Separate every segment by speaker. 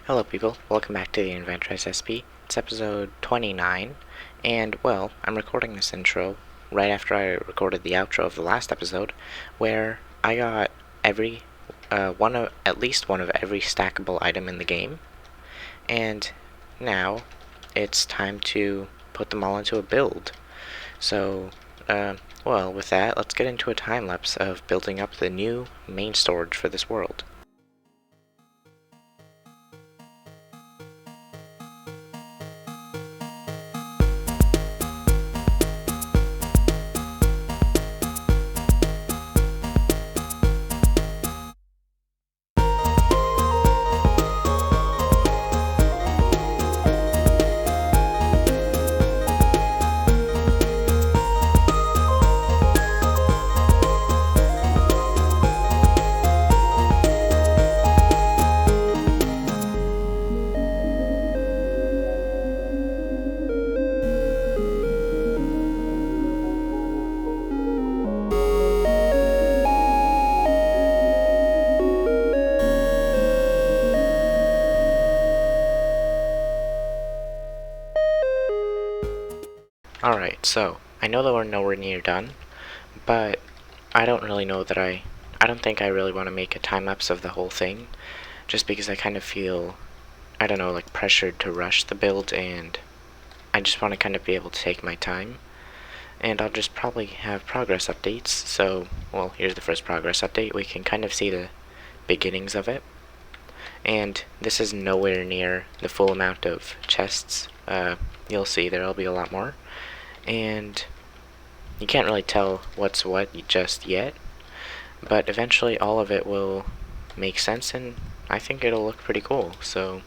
Speaker 1: Hello people, welcome back to the Inventor SSP. It's episode 29, and well, I'm recording this intro right after I recorded the outro of the last episode, where I got at least one of every stackable item in the game, and now it's time to put them all into a build. So, well, with that, let's get into a time lapse of building up the new main storage for this world. Alright, so, I know that we're nowhere near done, but I don't really know that I don't think I really want to make a time-lapse of the whole thing, just because I kind of feel, I don't know, like pressured to rush the build, and I just want to kind of be able to take my time, and I'll just probably have progress updates. So, well, here's the first progress update. We can kind of see the beginnings of it, and this is nowhere near the full amount of chests. You'll see there'll be a lot more, and you can't really tell what's what just yet, but eventually all of it will make sense, and I think it'll look pretty cool. So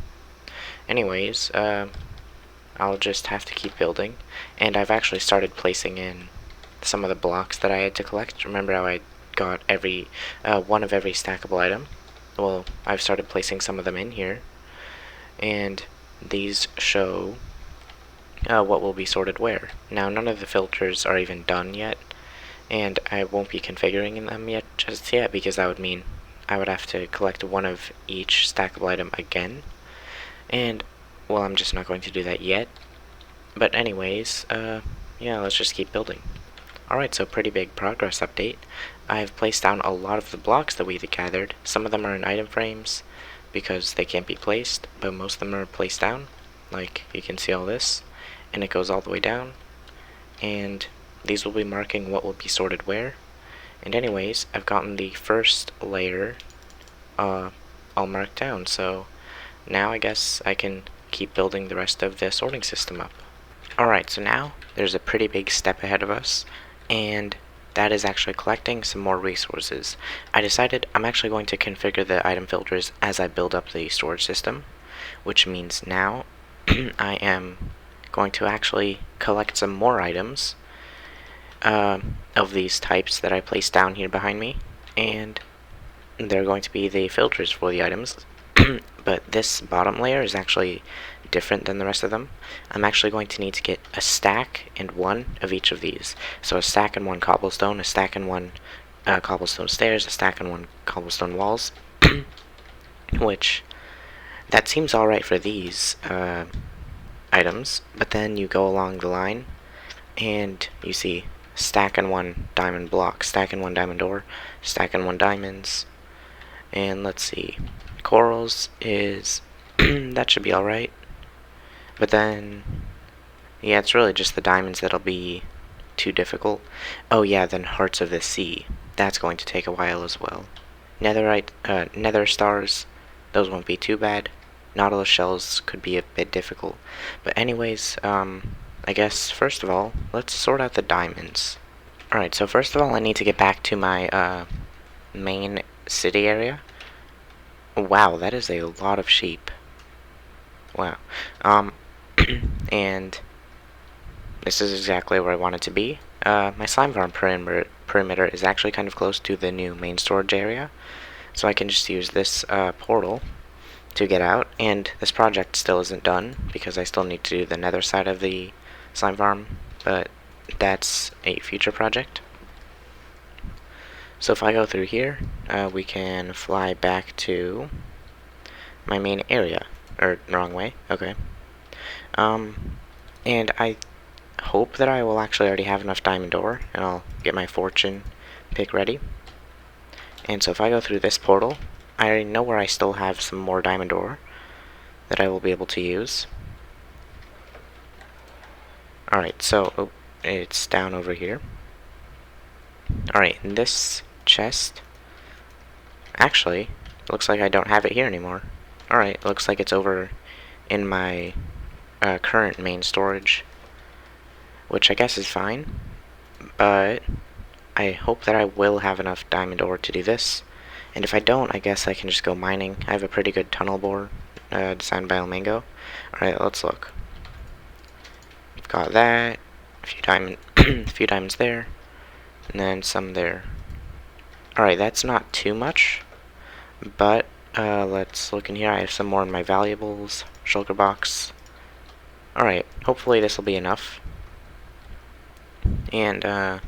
Speaker 1: anyways, I'll just have to keep building, and I've actually started placing in some of the blocks that I had to collect. Remember how I got one of every stackable item? Well, I've started placing some of them in here, and these show what will be sorted where. Now, none of the filters are even done yet, and I won't be configuring them just yet, because that would mean I would have to collect one of each stackable item again, and well, I'm just not going to do that yet. But anyways, yeah, let's just keep building. Alright, so pretty big progress update. I've placed down a lot of the blocks that we gathered. Some of them are in item frames because they can't be placed, but most of them are placed down. Like, you can see all this, and it goes all the way down, and these will be marking what will be sorted where. And anyways, I've gotten the first layer all marked down, so now I guess I can keep building the rest of the sorting system up. Alright, so now there's a pretty big step ahead of us, and that is actually collecting some more resources. I decided I'm actually going to configure the item filters as I build up the storage system, which means now I am going to actually collect some more items of these types that I placed down here behind me, and they're going to be the filters for the items. But this bottom layer is actually different than the rest of them. I'm actually going to need to get a stack and one of each of these. So a stack and one cobblestone, a stack and one cobblestone stairs, a stack and one cobblestone walls, which that seems alright for these items, but then you go along the line and you see stack and one diamond block, stack and one diamond ore, stack and one diamonds, and let's see, corals is that should be alright, but then yeah, it's really just the diamonds that'll be too difficult. Oh yeah, then hearts of the sea, that's going to take a while as well. Nether stars, those won't be too bad. Nautilus shells could be a bit difficult. But anyways, I guess first of all, let's sort out the diamonds. Alright, so first of all I need to get back to my main city area. Wow, that is a lot of sheep. Wow. And this is exactly where I want it to be. My slime farm perimeter is actually kind of close to the new main storage area, so I can just use this portal to get out, and this project still isn't done because I still need to do the nether side of the slime farm, but that's a future project. So if I go through here, we can fly back to my main area, or wrong way. Okay. And I hope that I will actually already have enough diamond ore, and I'll get my fortune pick ready. And so if I go through this portal, I already know where I still have some more diamond ore that I will be able to use. Alright, so it's down over here. Alright, in this chest, actually, it looks like I don't have it here anymore. Alright, it looks like it's over in my current main storage, which I guess is fine, but I hope that I will have enough diamond ore to do this. And if I don't, I guess I can just go mining. I have a pretty good tunnel bore designed by Elmango. Alright, let's look. We've got that, a few diamonds there, and then some there. Alright, that's not too much, but let's look in here. I have some more in my valuables, shulker box. Alright, hopefully this will be enough. And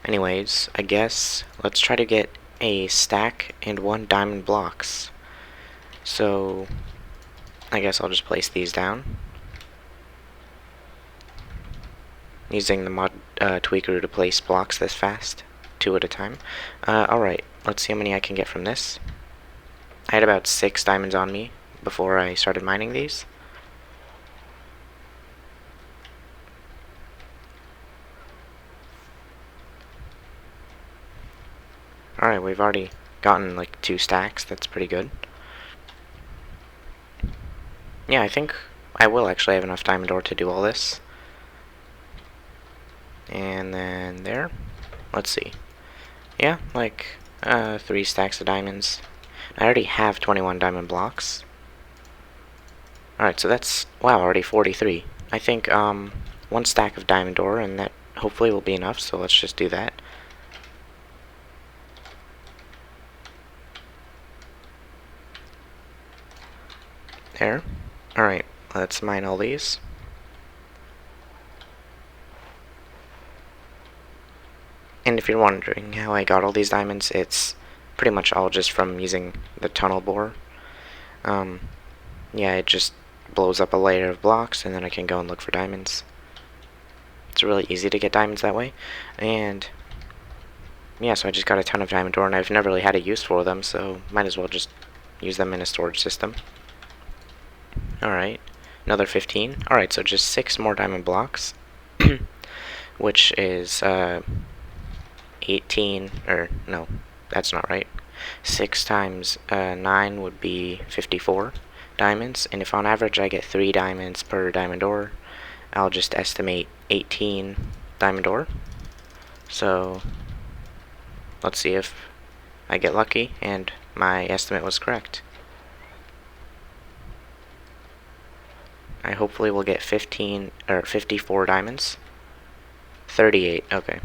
Speaker 1: anyways, I guess let's try to get a stack and 1 diamond blocks. So I guess I'll just place these down using the mod tweaker to place blocks this fast, 2 at a time. Alright, let's see how many I can get from this. I had about 6 diamonds on me before I started mining these. Alright, we've already gotten like 2 stacks, that's pretty good. Yeah, I think I will actually have enough diamond ore to do all this. And then there. Let's see. Yeah, like 3 stacks of diamonds. I already have 21 diamond blocks. Alright, so that's, wow, already 43. I think 1 stack of diamond ore, and that hopefully will be enough, so let's just do that. There. Alright, let's mine all these. And if you're wondering how I got all these diamonds, it's pretty much all just from using the tunnel bore. Yeah, it just blows up a layer of blocks, and then I can go and look for diamonds. It's really easy to get diamonds that way. And yeah, so I just got a ton of diamond ore, and I've never really had a use for them, so might as well just use them in a storage system. Alright, another 15. Alright, so just 6 more diamond blocks, which is 18, or no, that's not right. 6 times 9 would be 54 diamonds, and if on average I get 3 diamonds per diamond ore, I'll just estimate 18 diamond ore. So let's see if I get lucky and my estimate was correct. I hopefully will get 15 or 54 diamonds. 38, okay.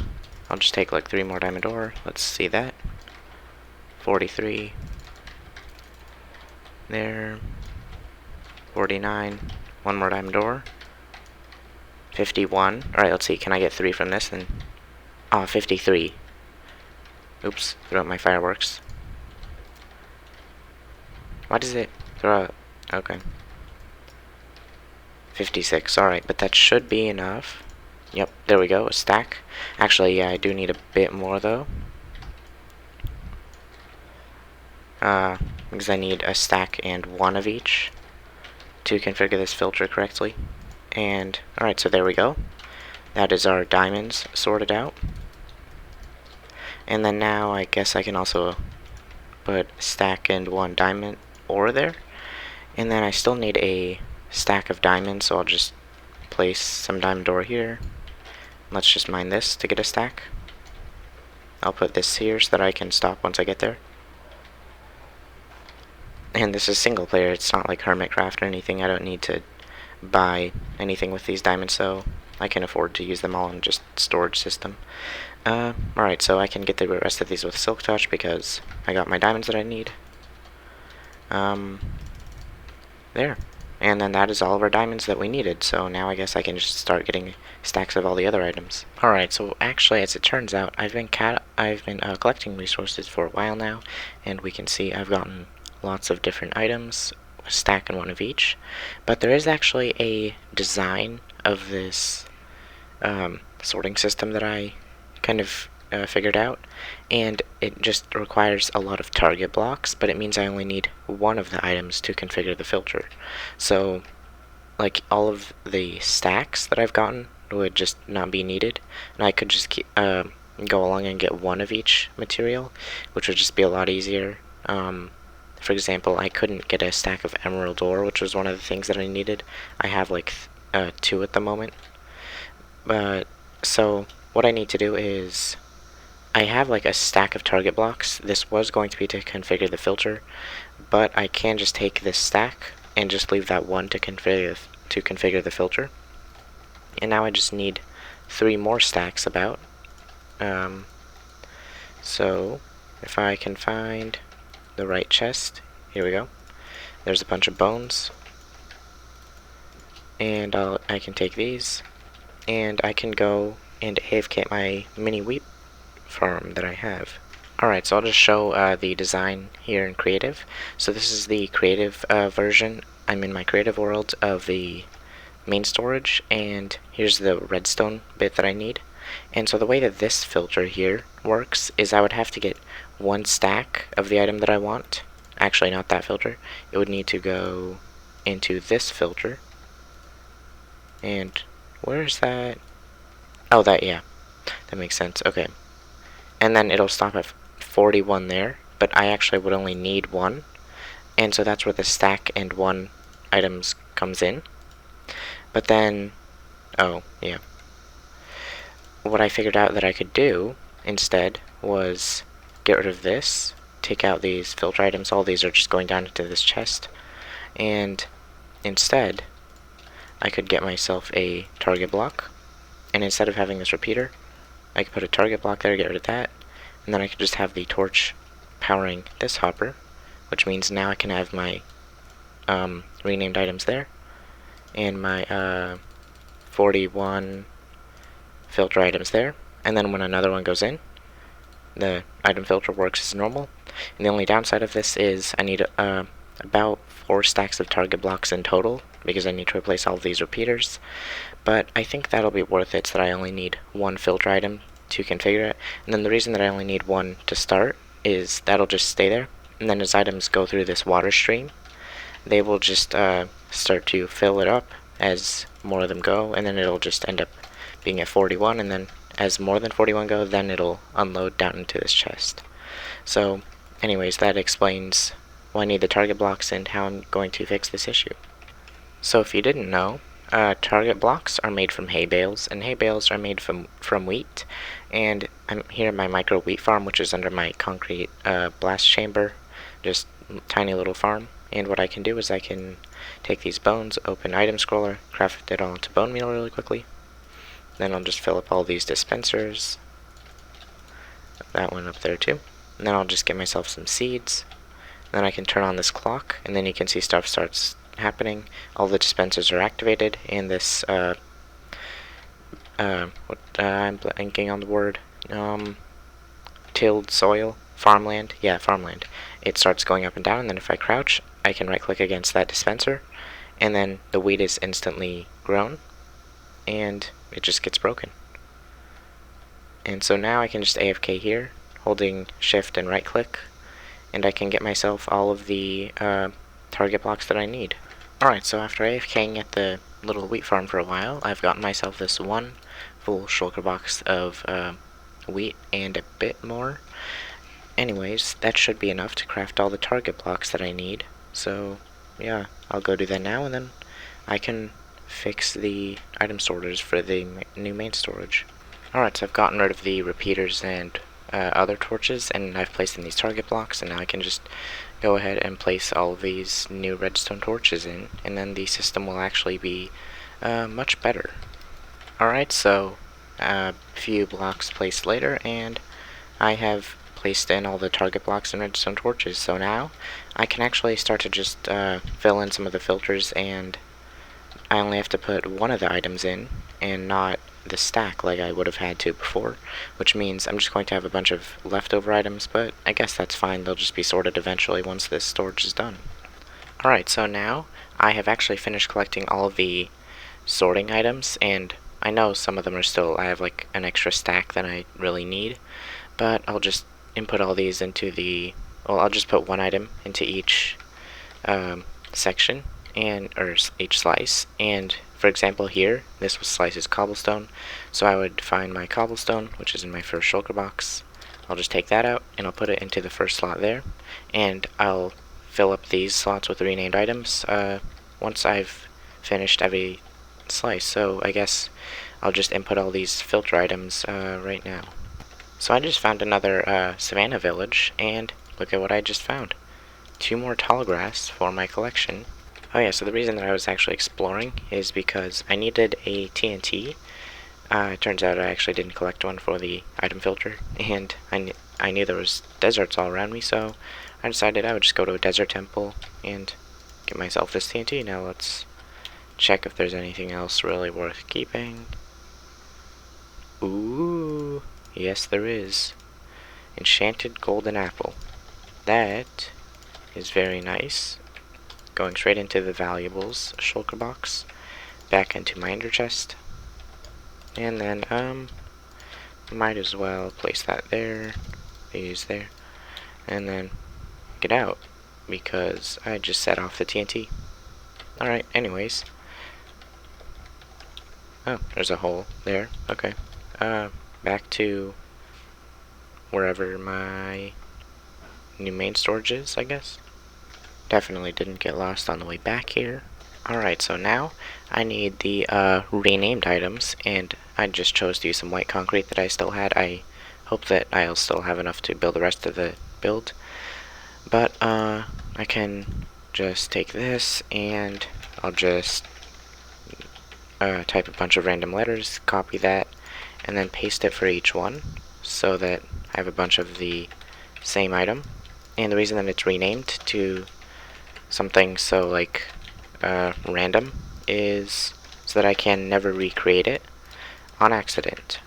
Speaker 1: I'll just take like 3 more diamond ore. Let's see that. 43. There. 49. 1 more diamond ore. 51. Alright, let's see. Can I get 3 from this? And 53. Oops, throw out my fireworks. Why does it throw out? Okay. 56. Alright, but that should be enough. Yep, there we go, a stack. Actually, yeah, I do need a bit more though. Because I need a stack and 1 of each to configure this filter correctly. And, alright, so there we go. That is our diamonds sorted out. And then now I guess I can also put stack and 1 diamond ore there. And then I still need a stack of diamonds, so I'll just place some diamond ore here. Let's just mine this to get a stack. I'll put this here so that I can stop once I get there. And this is single player, it's not like Hermitcraft or anything. I don't need to buy anything with these diamonds, so I can afford to use them all in just storage system. Alright, so I can get the rest of these with Silk Touch because I got my diamonds that I need. There. And then that is all of our diamonds that we needed, so now I guess I can just start getting stacks of all the other items. Alright, so actually, as it turns out, I've been collecting resources for a while now, and we can see I've gotten lots of different items a stack and one of each. But there is actually a design of this sorting system that I kind of figured out, and it just requires a lot of target blocks, but it means I only need one of the items to configure the filter. So like all of the stacks that I've gotten would just not be needed, and I could just go along and get one of each material, which would just be a lot easier. For example, I couldn't get a stack of emerald ore, which was one of the things that I needed. I have like 2 at the moment. But so what I need to do is I have like a stack of target blocks. This was going to be to configure the filter, but I can just take this stack and just leave that one to configure the filter. And now I just need 3 more stacks about. So if I can find the right chest, here we go. There's a bunch of bones, and I can take these, and I can go and AFK my mini wheat farm that I have. Alright, so I'll just show the design here in creative. So this is the creative version. I'm in my creative world of the main storage, and here's the redstone bit that I need. And so the way that this filter here works is I would have to get 1 stack of the item that I want. Actually, not that filter. It would need to go into this filter. And where is that? Oh, that, yeah. That makes sense. Okay. And then it'll stop at 41 there, but I actually would only need 1. And so that's where the stack and 1 items comes in. But then, oh, yeah. What I figured out that I could do instead was get rid of this, take out these filter items. All these are just going down into this chest. And instead, I could get myself a target block. And instead of having this repeater, I could put a target block there, get rid of that. And then I could just have the torch powering this hopper, which means now I can have my renamed items there, and my 41 filter items there. And then when another one goes in, the item filter works as normal. And the only downside of this is I need about 4 stacks of target blocks in total, because I need to replace all of these repeaters. But I think that'll be worth it, so that I only need 1 filter item to configure it. And then the reason that I only need 1 to start is that'll just stay there, and then as items go through this water stream, they will just start to fill it up as more of them go, and then it'll just end up being at 41, and then as more than 41 go, then it'll unload down into this chest. So anyways, that explains why I need the target blocks and how I'm going to fix this issue. So if you didn't know, target blocks are made from hay bales, and hay bales are made from wheat. And I'm here in my micro wheat farm, which is under my concrete blast chamber, just tiny little farm. And what I can do is I can take these bones, open item scroller, craft it all into bone meal really quickly. Then I'll just fill up all these dispensers. That one up there too. And then I'll just get myself some seeds. Then I can turn on this clock, and then you can see stuff starts happening. All the dispensers are activated, and this I'm blanking on the word, tilled soil, farmland, yeah, farmland. It starts going up and down, and then if I crouch, I can right click against that dispenser, and then the wheat is instantly grown, and it just gets broken. And so now I can just AFK here, holding shift and right click, and I can get myself all of the target blocks that I need. Alright, so after AFKing at the little wheat farm for a while, I've gotten myself this 1 full shulker box of wheat and a bit more. Anyways, that should be enough to craft all the target blocks that I need. So yeah, I'll go do that now, and then I can fix the item sorters for the new main storage. Alright, so I've gotten rid of the repeaters and other torches, and I've placed in these target blocks, and now I can just go ahead and place all of these new redstone torches in, and then the system will actually be much better. Alright, so a few blocks placed later, and I have placed in all the target blocks and redstone torches, so now I can actually start to just fill in some of the filters, and I only have to put 1 of the items in, and not the stack like I would have had to before, which means I'm just going to have a bunch of leftover items, but I guess that's fine. They'll just be sorted eventually once this storage is done. Alright, so now I have actually finished collecting all of the sorting items, and I know some of them are still, I have like an extra stack that I really need, but I'll just input all these into well, I'll just put one item into each section, or each slice. And for example here, this slice is cobblestone, so I would find my cobblestone, which is in my first shulker box. I'll just take that out and I'll put it into the first slot there, and I'll fill up these slots with renamed items once I've finished every slice. So I guess I'll just input all these filter items right now. So I just found another savannah village, and look at what I just found. 2 more tall grass for my collection. Oh yeah, so the reason that I was actually exploring is because I needed a TNT. It turns out I actually didn't collect one for the item filter, and I knew there was deserts all around me, so I decided I would just go to a desert temple and get myself this TNT. Now let's check if there's anything else really worth keeping. Ooh, yes there is. Enchanted golden apple. That is very nice. Going straight into the valuables shulker box, back into my ender chest, and then might as well place that there, these there, and then get out because I just set off the TNT. Alright, anyways. Oh, there's a hole there. Okay. Back to wherever my new main storage is, I guess. Definitely didn't get lost on the way back here. Alright, so now I need the renamed items, and I just chose to use some white concrete that I still had. I hope that I'll still have enough to build the rest of the build. But I can just take this, and I'll just type a bunch of random letters, copy that, and then paste it for each one, so that I have a bunch of the same item. And the reason that it's renamed to something so like random is so that I can never recreate it on accident.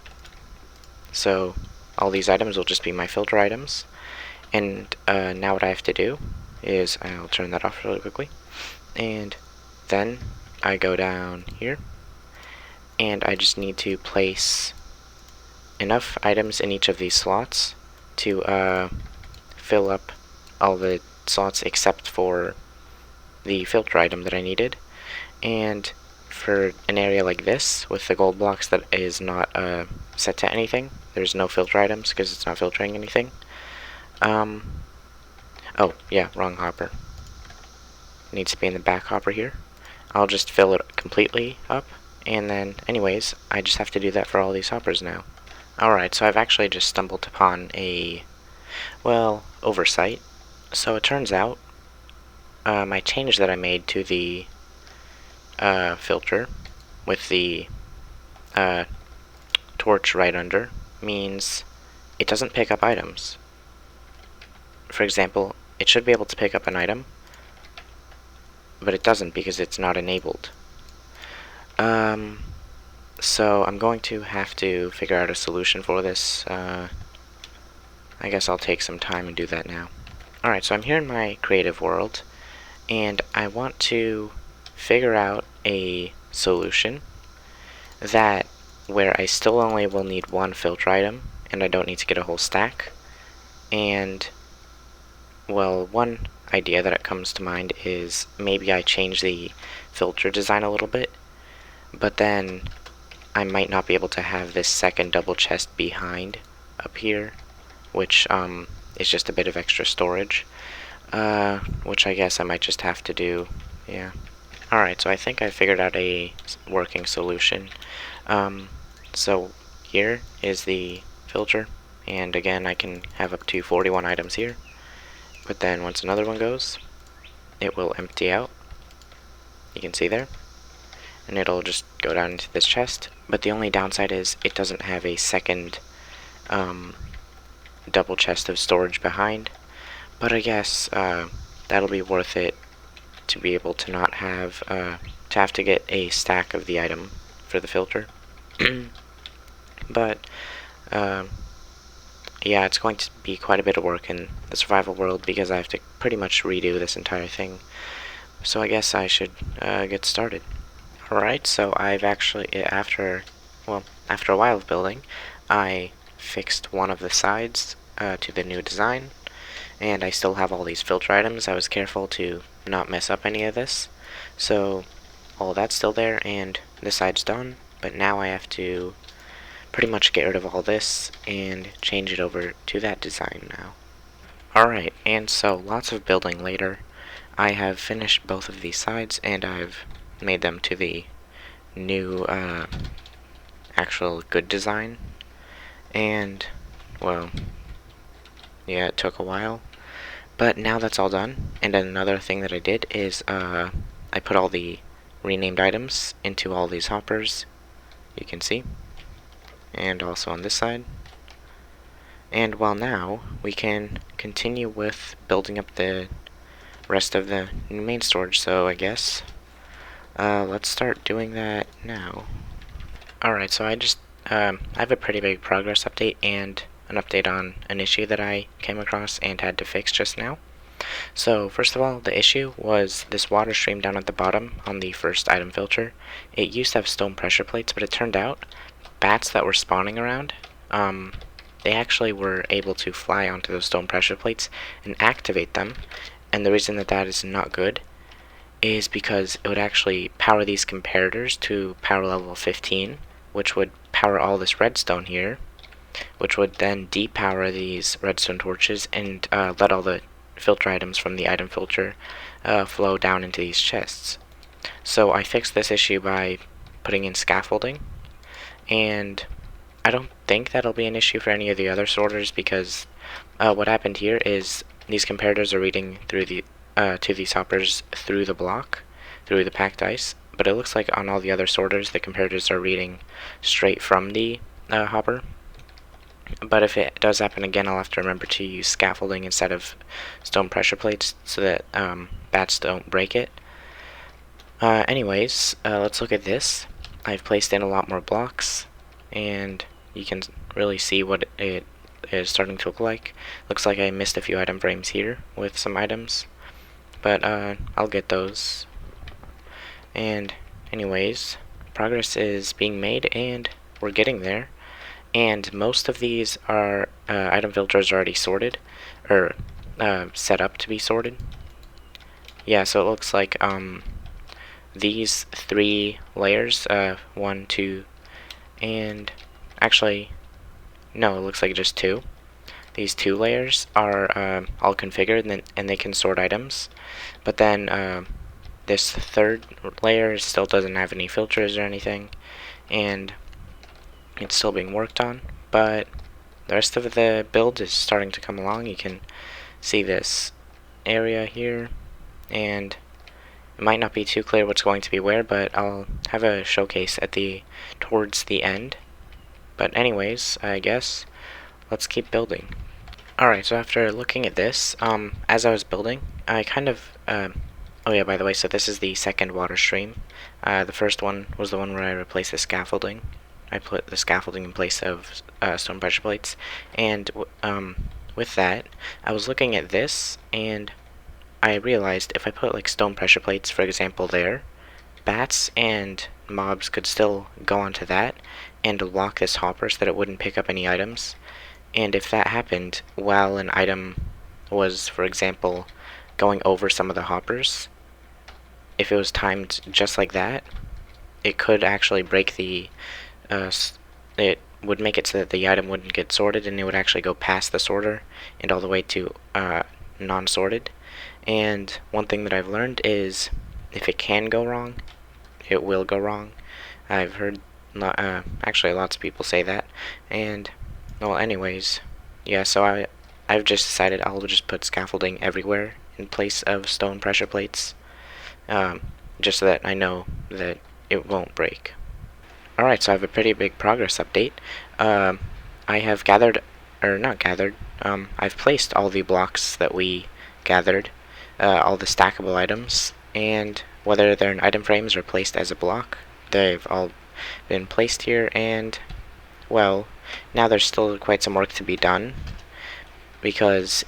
Speaker 1: So all these items will just be my filter items, and now what I have to do is I'll turn that off really quickly, and then I go down here and I just need to place enough items in each of these slots to fill up all the slots except for the filter item that I needed. And for an area like this with the gold blocks that is not set to anything, there's no filter items because it's not filtering anything. Oh yeah, wrong hopper. It needs to be in the back hopper here. I'll just fill it completely up, and then anyways I just have to do that for all these hoppers now. Alright, so I've actually just stumbled upon a, well, oversight. So it turns out my change that I made to the filter with the torch right under means it doesn't pick up items. For example, it should be able to pick up an item, but it doesn't because it's not enabled. So I'm going to have to figure out a solution for this. I guess I'll take some time and do that now. Alright, so I'm here in my creative world, and I want to figure out a solution that where I still only will need one filter item, and I don't need to get a whole stack. And, well, one idea that comes to mind is maybe I change the filter design a little bit, but then I might not be able to have this second double chest behind up here, which is just a bit of extra storage, which I guess I might just have to do. Yeah. Alright, so I think I figured out a working solution. So here is the filter, and again I can have up to 41 items here, but then once another one goes, it will empty out. You can see there. And it'll just go down into this chest, but the only downside is it doesn't have a second double chest of storage behind. But I guess that'll be worth it to be able to not have to get a stack of the item for the filter. But yeah, it's going to be quite a bit of work in the survival world because I have to pretty much redo this entire thing. So I guess I should get started. Alright, so I've actually, after a while of building, I fixed one of the sides to the new design, and I still have all these filter items. I was careful to not mess up any of this. So all that's still there, and this side's done, but now I have to pretty much get rid of all this and change it over to that design now. Alright, and so lots of building later. I have finished both of these sides, and I've made them to the new actual good design. And, well, yeah, it took a while. But now that's all done. And another thing that I did is I put all the renamed items into all these hoppers, you can see. And also on this side. And well, now we can continue with building up the rest of the new main storage. So I guess let's start doing that now. Alright, so I have a pretty big progress update and an update on an issue that I came across and had to fix just now. So first of all, the issue was this water stream down at the bottom on the first item filter. It used to have stone pressure plates, but it turned out bats that were spawning around, they actually were able to fly onto those stone pressure plates and activate them. And the reason that that is not good is because it would actually power these comparators to power level 15, which would power all this redstone here, which would then depower these redstone torches and let all the filter items from the item filter flow down into these chests. So I fixed this issue by putting in scaffolding, and I don't think that'll be an issue for any of the other sorters, because what happened here is these comparators are reading through the to these hoppers through the block, through the packed ice, but it looks like on all the other sorters the comparators are reading straight from the hopper. But if it does happen again, I'll have to remember to use scaffolding instead of stone pressure plates so that bats don't break it. Anyways, let's look at this. I've placed in a lot more blocks, and you can really see what it is starting to look like. Looks like I missed a few item frames here with some items, but I'll get those. And anyways, progress is being made, and we're getting there. And most of these are item filters already sorted, or set up to be sorted. Yeah, so it looks like these 3 layers, 1, 2, and actually, no, it looks like just 2. These 2 layers are all configured, and they can sort items. But then this 3rd layer still doesn't have any filters or anything, and it's still being worked on. But the rest of the build is starting to come along. You can see this area here, and it might not be too clear what's going to be where, but I'll have a showcase towards the end. But anyways, I guess let's keep building. Alright, so after looking at this, as I was building, I kind of, oh yeah, by the way, so this is the second water stream. The first one was the one where I replaced the scaffolding. I put the scaffolding in place of stone pressure plates, and with that, I was looking at this, and I realized if I put like stone pressure plates, for example, there, bats and mobs could still go onto that and lock this hopper so that it wouldn't pick up any items. And if that happened while an item was, for example, going over some of the hoppers, if it was timed just like that, it could actually break the it would make it so that the item wouldn't get sorted, and it would actually go past the sorter and all the way to non-sorted. And one thing that I've learned is if it can go wrong, it will go wrong. I've heard actually lots of people say that. And well, anyways, yeah, so I've just decided I'll just put scaffolding everywhere in place of stone pressure plates, just so that I know that it won't break. Alright, so I have a pretty big progress update. I have gathered, or not gathered, I've placed all the blocks that we gathered, all the stackable items, and whether they're in item frames or placed as a block, they've all been placed here, and well, now there's still quite some work to be done, because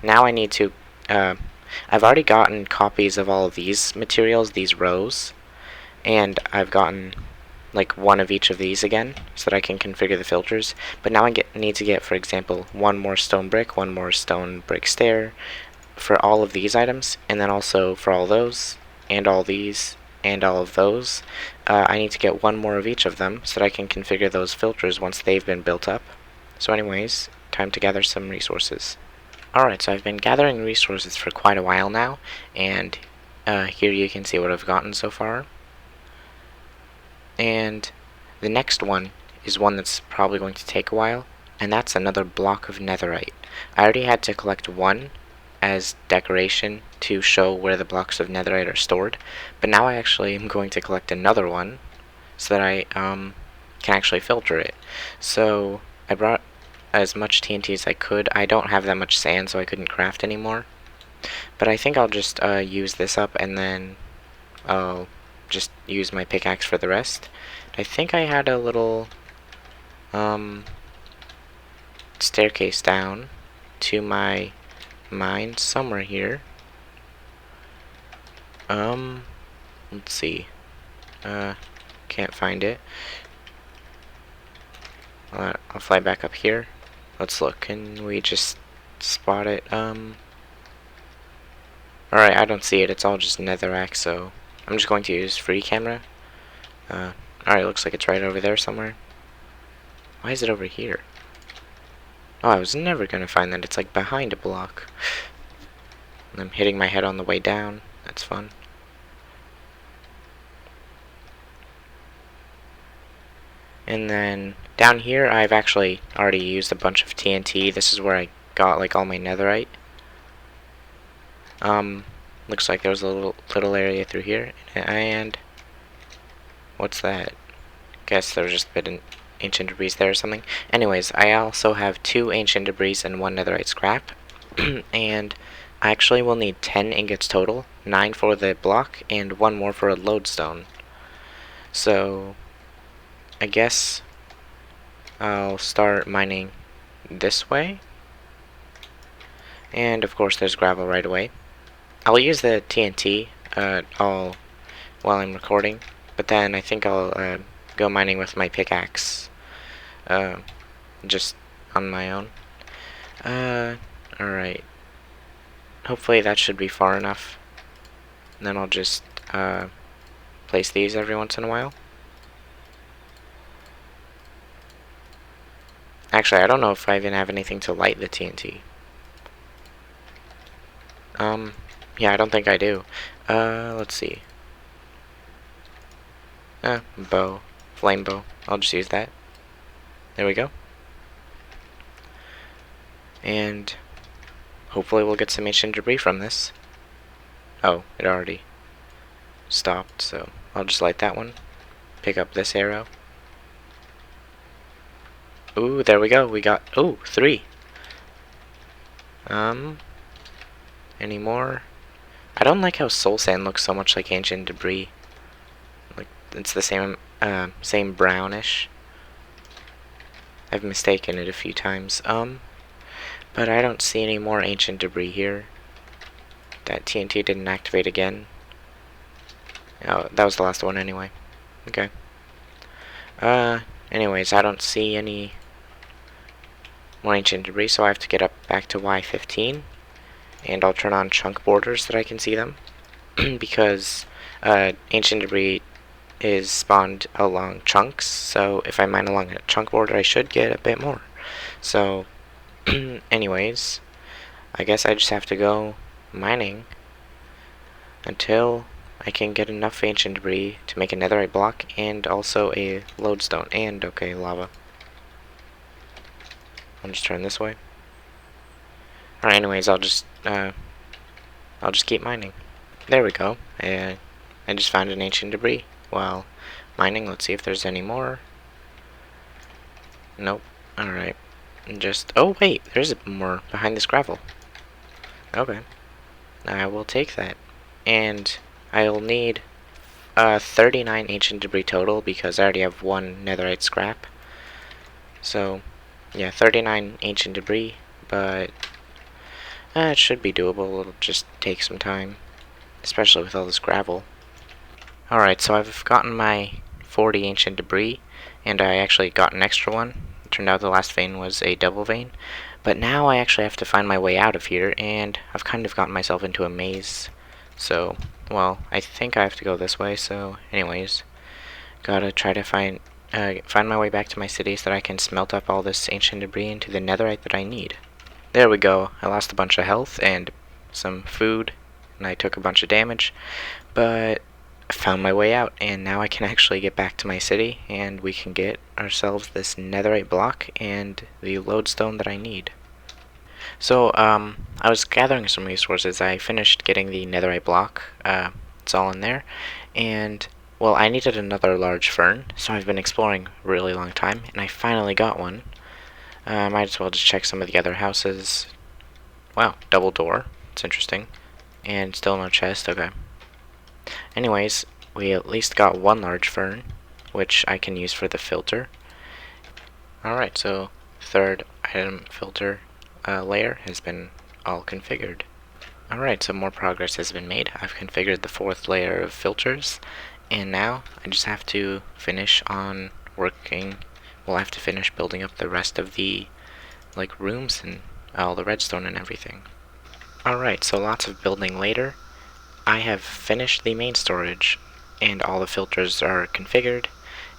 Speaker 1: now I need to I've already gotten copies of all of these materials, these rows, and I've gotten like one of each of these again so that I can configure the filters. But now I need to get, for example, one more stone brick, one more stone brick stair for all of these items, and then also for all those, and all these, and all of those. I need to get one more of each of them so that I can configure those filters once they've been built up. So anyways, time to gather some resources. Alright, so I've been gathering resources for quite a while now, and here you can see what I've gotten so far. And the next one is one that's probably going to take a while, and that's another block of netherite. I already had to collect one as decoration to show where the blocks of netherite are stored, but now I actually am going to collect another one so that I can actually filter it. So I brought as much TNT as I could. I don't have that much sand, so I couldn't craft anymore, but I think I'll just use this up, and then I'll just use my pickaxe for the rest. I think I had a little staircase down to my mine somewhere here. Let's see. Can't find it. I'll fly back up here. Let's look. Can we just spot it? Alright, I don't see it. It's all just netherrack, so I'm just going to use free camera. Alright, looks like it's right over there somewhere. Why is it over here? Oh, I was never gonna find that. It's like behind a block. And I'm hitting my head on the way down. That's fun. And then down here, I've actually already used a bunch of TNT. This is where I got like all my netherite. Looks like there was a little area through here, and what's that? Guess there was just a bit of ancient debris there or something. Anyways, I also have 2 ancient debris and 1 netherite scrap, and I actually will need 10 ingots total, 9 for the block, and 1 more for a lodestone. So I guess I'll start mining this way, and of course there's gravel right away. I'll use the TNT while I'm recording, but then I think I'll go mining with my pickaxe just on my own. Alright. Hopefully that should be far enough. And then I'll just place these every once in a while. Actually, I don't know if I even have anything to light the TNT. Yeah, I don't think I do. Let's see. Bow. Flame bow. I'll just use that. There we go. And hopefully we'll get some ancient debris from this. Oh, it already stopped, so I'll just light that one. Pick up this arrow. Ooh, there we go. We got, 3. Any more? I don't like how soul sand looks so much like ancient debris. Like, it's the same brownish. I've mistaken it a few times. But I don't see any more ancient debris here. That TNT didn't activate again. Oh, that was the last one anyway. Okay. Anyways, I don't see any more ancient debris, so I have to get up back to Y15. And I'll turn on chunk borders so that I can see them. Because ancient debris is spawned along chunks, so if I mine along a chunk border, I should get a bit more. So, anyways, I guess I just have to go mining until I can get enough ancient debris to make a netherite block and also a lodestone and, okay, lava. I'll just turn this way. Alright, anyways, I'll just keep mining. There we go. I just found an ancient debris while mining. Let's see if there's any more. Nope. Alright. Oh wait, there's more behind this gravel. Okay. I will take that. And I'll need 39 ancient debris total because I already have 1 netherite scrap. So, yeah, 39 ancient debris, but It should be doable. It'll just take some time, especially with all this gravel. Alright, so I've gotten my 40 ancient debris, and I actually got an extra one. It turned out the last vein was a double vein. But now I actually have to find my way out of here, and I've kind of gotten myself into a maze. So, well, I think I have to go this way, so anyways. Gotta try to find my way back to my city so that I can smelt up all this ancient debris into the netherite that I need. There we go. I lost a bunch of health and some food, and I took a bunch of damage, but I found my way out, and now I can actually get back to my city, and we can get ourselves this netherite block and the lodestone that I need. So, I was gathering some resources. I finished getting the netherite block. It's all in there, and well, I needed another large fern, so I've been exploring a really long time, and I finally got one. Might as well just check some of the other houses. Wow, double door. It's interesting. And still no chest, okay. Anyways, we at least got one large fern, which I can use for the filter. Alright, so third item filter layer has been all configured. Alright, so more progress has been made. I've configured the fourth layer of filters, and now I just have to finish on working. We'll have to finish building up the rest of the rooms and all the redstone and everything. Alright, so lots of building later. I have finished the main storage, and all the filters are configured,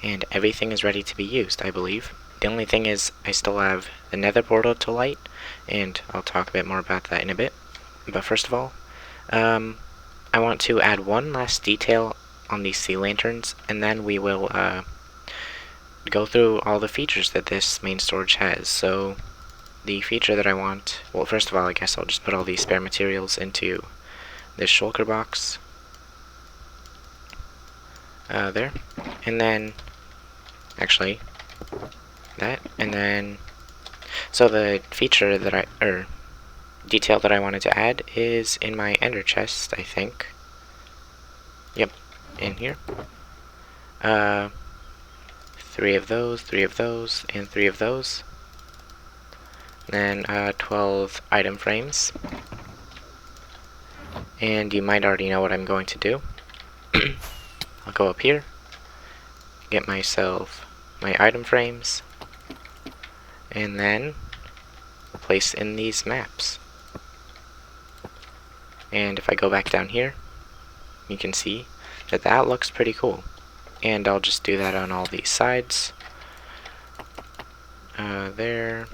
Speaker 1: and everything is ready to be used, I believe. The only thing is, I still have the nether portal to light, and I'll talk a bit more about that in a bit. But first of all, I want to add one last detail on these sea lanterns, and then we will go through all the features that this main storage has. So, the feature that I want, well, first of all, I guess I'll just put all these spare materials into this shulker box. There. And then, actually, that. And then, so the feature that detail that I wanted to add is in my ender chest, I think. Yep, in here. 3 of those, 3 of those, and 3 of those. Then 12 item frames. And you might already know what I'm going to do. I'll go up here, get myself my item frames, and then place in these maps. And if I go back down here, you can see that that looks pretty cool. And I'll just do that on all these sides. There.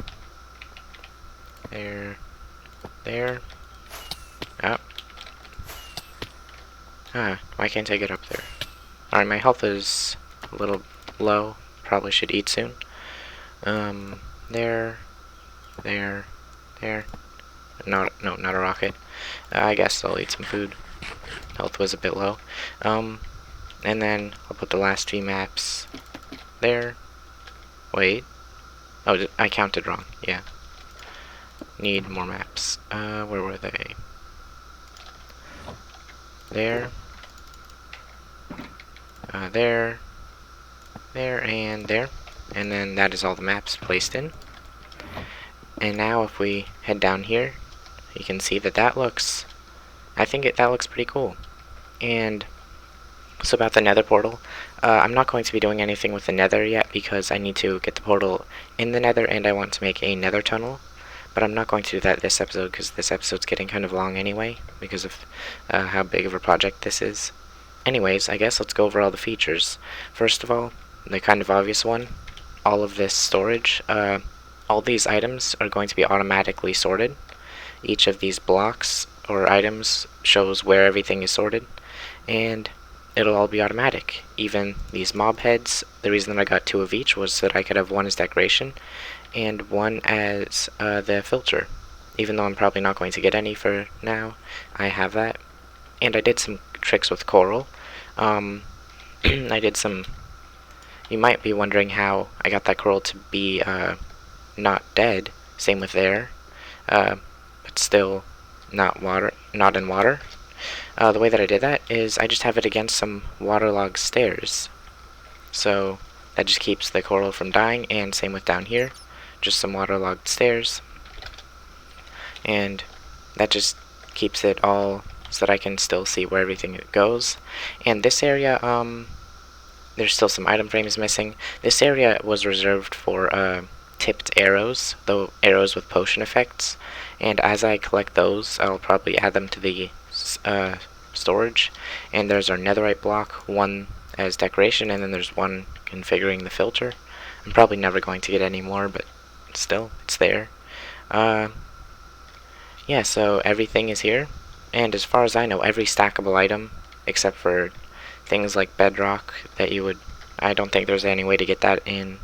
Speaker 1: Oh. Why can't I get up there? Alright, my health is a little low. Probably should eat soon. There. No, not a rocket. I guess I'll eat some food. Health was a bit low. And then I'll put the last 3 maps there. Wait. Oh, I counted wrong. Yeah. Need more maps. Where were they? There. There. There and there. And then that is all the maps placed in. And now if we head down here, you can see that that looks, I think that looks pretty cool. And so about the nether portal, I'm not going to be doing anything with the nether yet because I need to get the portal in the nether and I want to make a nether tunnel. But I'm not going to do that this episode because this episode's getting kind of long anyway because of how big of a project this is. Anyways, I guess let's go over all the features. First of all, the kind of obvious one, all of this storage. All these items are going to be automatically sorted. Each of these blocks or items shows where everything is sorted, and it'll all be automatic. Even these mob heads, the reason that I got 2 of each was so that I could have 1 as decoration and 1 as the filter. Even though I'm probably not going to get any for now, I have that. And I did some tricks with coral. I did some. You might be wondering how I got that coral to be not dead. Same with there, but still not in water. The way that I did that is I just have it against some waterlogged stairs. So that just keeps the coral from dying, and same with down here, just some waterlogged stairs. And that just keeps it all so that I can still see where everything goes. And this area, there's still some item frames missing. This area was reserved for tipped arrows, though arrows with potion effects. And as I collect those, I'll probably add them to the storage. And there's our netherite block, one as decoration, and then there's one configuring the filter. I'm probably never going to get any more, but still, it's there. Yeah, so everything is here. And as far as I know, every stackable item, except for things like bedrock that you would, I don't think there's any way to get that in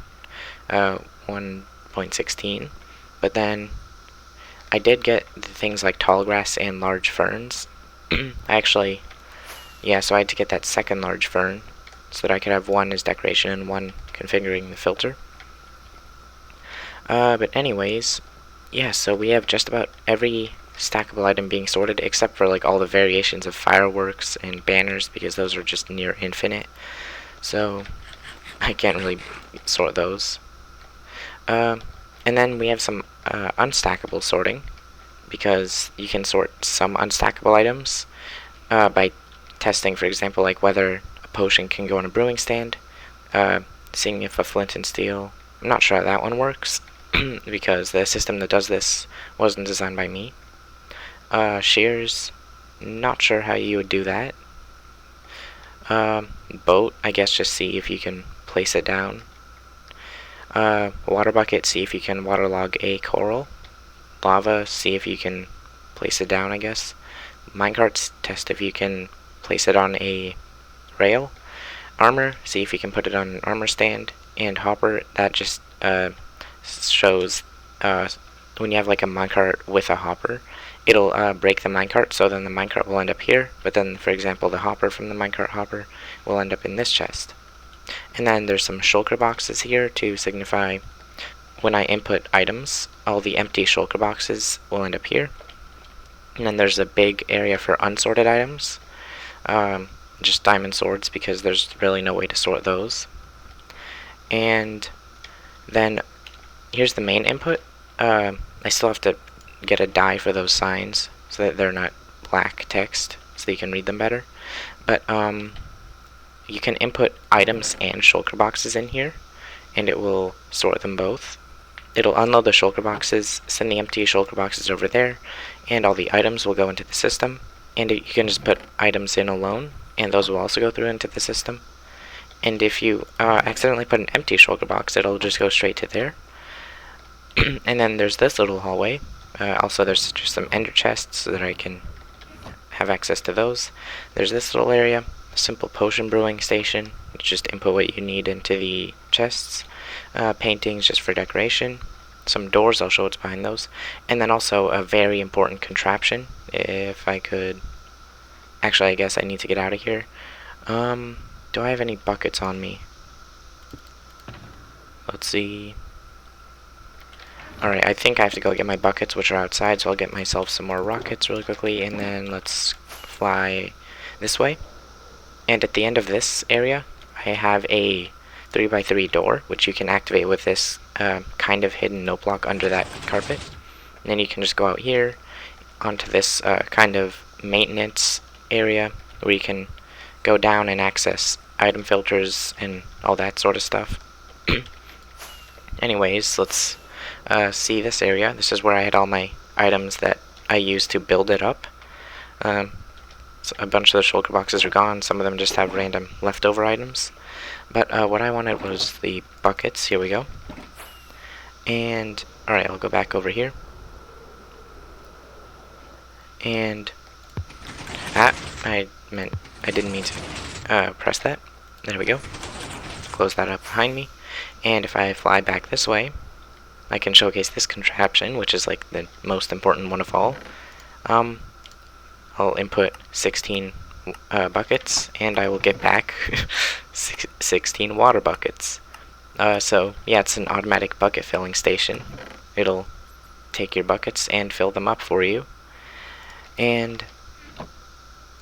Speaker 1: 1.16. But then I did get things like tall grass and large ferns. Actually, yeah, so I had to get that second large fern so that I could have one as decoration and one configuring the filter. But anyways, yeah, so we have just about every stackable item being sorted except for like all the variations of fireworks and banners, because those are just near infinite. So I can't really sort those. And then we have some unstackable sorting, because you can sort some unstackable items by testing, for example, like whether a potion can go on a brewing stand, seeing if a flint and steel. I'm not sure how that one works because the system that does this wasn't designed by me. Shears, not sure how you would do that. Boat, I guess just see if you can place it down. Water bucket, see if you can waterlog a coral. Lava, see if you can place it down, I guess. Minecarts, test if you can place it on a rail. Armor, see if you can put it on an armor stand. And hopper, that just shows when you have like a minecart with a hopper, it'll break the minecart, so then the minecart will end up here, but then, for example, the hopper from the minecart hopper will end up in this chest. And then there's some shulker boxes here to signify when I input items, all the empty shulker boxes will end up here. And then there's a big area for unsorted items, just diamond swords, because there's really no way to sort those. And then here's the main input. I still have to get a dye for those signs so that they're not black text, so you can read them better. But you can input items and shulker boxes in here, and it will sort them both. It'll unload the shulker boxes, send the empty shulker boxes over there, and all the items will go into the system. And you can just put items in alone, and those will also go through into the system. And if you accidentally put an empty shulker box, it'll just go straight to there. And then there's this little hallway. Also, there's just some ender chests so that I can have access to those. There's this little area, a simple potion brewing station. Just input what you need into the chests. Paintings just for decoration. Some doors, I'll show what's behind those. And then also a very important contraption. If I could... Actually, I guess I need to get out of here. Do I have any buckets on me? Let's see. Alright, I think I have to go get my buckets, which are outside, so I'll get myself some more rockets really quickly, and then let's fly this way. And at the end of this area, I have a 3x3 door, which you can activate with this kind of hidden note block under that carpet. And then you can just go out here onto this kind of maintenance area where you can go down and access item filters and all that sort of stuff. Anyways, let's see this area. This is where I had all my items that I used to build it up. So a bunch of the shulker boxes are gone. Some of them just have random leftover items. But what I wanted was the buckets. Here we go. And, alright, I'll go back over here. And, I didn't mean to press that. There we go. Close that up behind me. And if I fly back this way, I can showcase this contraption, which is like the most important one of all. I'll input 16 buckets, and I will get back 16 water buckets. So, yeah, it's an automatic bucket filling station. It'll take your buckets and fill them up for you. And,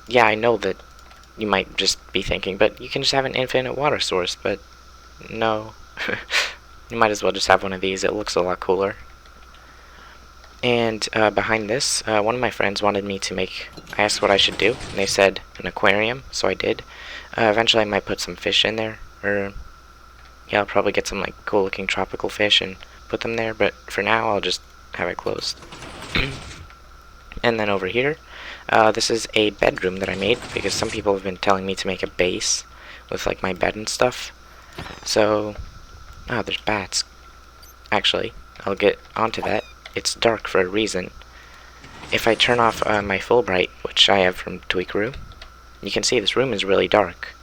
Speaker 1: yeah, I know that you might just be thinking, but you can just have an infinite water source, but no. You might as well just have one of these. It looks a lot cooler. And behind this, one of my friends wanted me to make, I asked what I should do, and they said an aquarium, so I did. Eventually I might put some fish in there, or yeah, I'll probably get some like cool looking tropical fish and put them there, but for now I'll just have it closed. And then over here, this is a bedroom that I made because some people have been telling me to make a base with like my bed and stuff. So, there's bats. Actually, I'll get onto that. It's dark for a reason. If I turn off my full bright, which I have from Tweakaroo, you can see this room is really dark.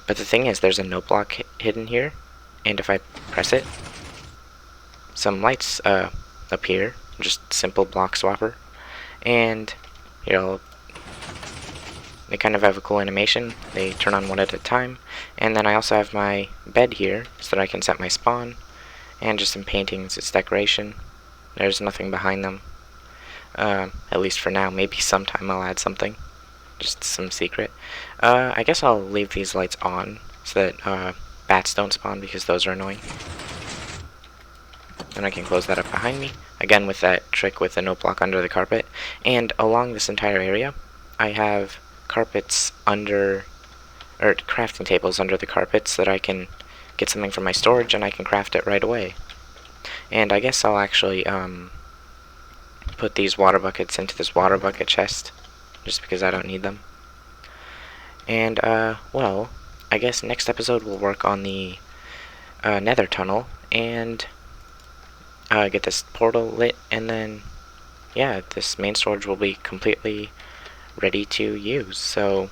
Speaker 1: But the thing is, there's a note block hidden here, and if I press it, some lights appear, just simple block swapper, and they kind of have a cool animation. They turn on one at a time, and then I also have my bed here so that I can set my spawn, and just some paintings. It's decoration. There's nothing behind them, at least for now. Maybe sometime I'll add something, just some secret. I guess I'll leave these lights on so that bats don't spawn because those are annoying. And I can close that up behind me, again with that trick with the note block under the carpet. And along this entire area, I have carpets under, or crafting tables under the carpets so that I can get something from my storage and I can craft it right away. And I guess I'll actually put these water buckets into this water bucket chest, just because I don't need them. And, well, I guess next episode we'll work on the nether tunnel and get this portal lit, and then, yeah, this main storage will be completely ready to use. So,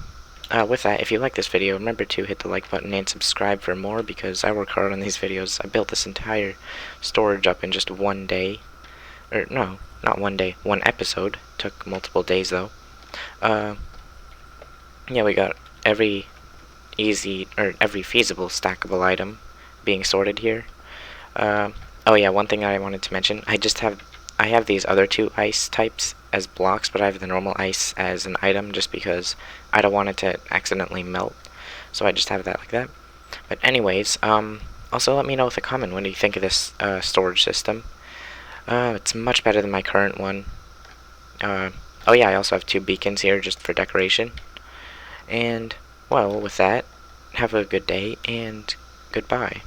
Speaker 1: with that, if you like this video, remember to hit the like button and subscribe for more, because I work hard on these videos. I built this entire storage up in just one day. Or, no, not one day, one episode. Took multiple days, though. Yeah, we got every feasible stackable item being sorted here. Oh yeah, one thing I wanted to mention, I have these other two ice types as blocks, but I have the normal ice as an item just because I don't want it to accidentally melt. So I just have that like that. But anyways, also let me know with a comment, what do you think of this storage system? It's much better than my current one. Oh yeah, I also have two beacons here just for decoration. And, well, with that, have a good day and goodbye.